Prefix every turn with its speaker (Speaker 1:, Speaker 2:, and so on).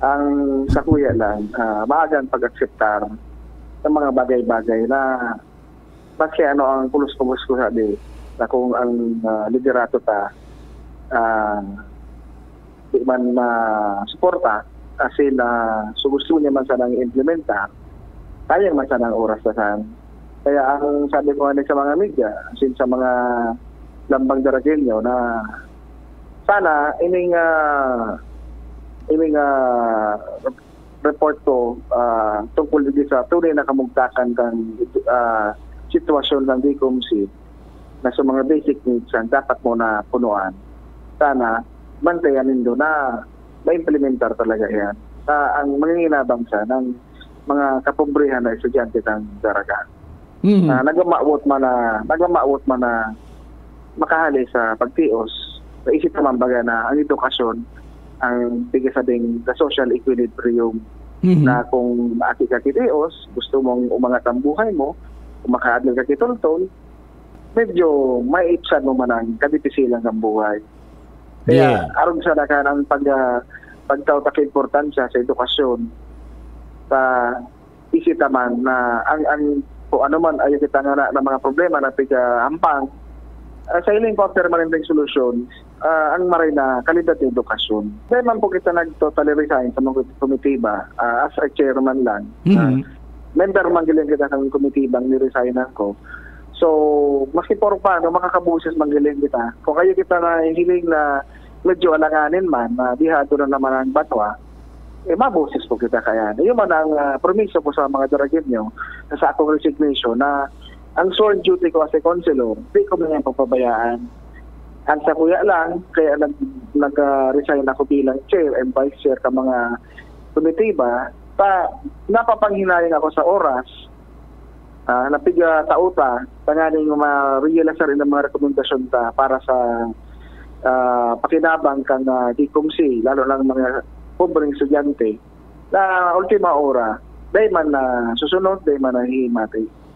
Speaker 1: Ang sa kuya lang, maagang pag-akseptar ng mga bagay-bagay na maski ano ang pulos-pulos ko sabi na kung ang liderato ta di man suporta kasi na gusto niya man sanang i-implementa, kaya man sanang oras na san. Kaya ang sabi ko nga sa mga media, sa mga lambang Daragenyo na sana ining report ko tungkol din sa tunay na kamugtakan ng sitwasyon ng DCOMC na sa mga basic needs ang dapat mo na punuan. Sana bantayanin doon na ma-implementar talaga yan. Ang manginginabang sa ng mga kapobrehan na estudyante ng Daraga. Nagmamaawot man na makahali sa pagtios, naisip naman baga na ang edukasyon ang tigasabing the social equilibrium na kung maati ka kitios, gusto mong umangat ang buhay mo, kung makaadil ka kitultol, medyo maiipsan mo man ang kadipisilang ang buhay. Kaya aron sa nakan ang pagtawtak importansya sa edukasyon sa isip naman na ang kung ano man ayaw kita nga na mga problema na pigahampang sa iling permanenteng solusyon ang maray na kalidad ng edukasyon. Dahil man po kita nag-totally resign sa mga komitiba as a chairman lang. Member man giling kita ng komitibang ni-resignan ko. So, maski por paano makakabusis man giling kita. Kung kayo kita na hiling na medyo alanganin man, dihado na naman ang batwa, mabusis po kita kaya. Yung man ang promiso po sa mga Daragenyo na sa akong resignation na ang sworn duty ko as a counselor, hindi ko na papabayaan. Ang sa kuya lang, kaya nag-resign ako bilang chair and vice chair ka mga komitiba, napapanghinayang ako sa oras, napiga tauta, tanganing ma-realize rin ng mga rekomendasyon ta para sa pakinabang kang DCOMC, lalo lang mga pobreng estudyante, na ultima ora, dahil man na susunod, dahil man na hihimati.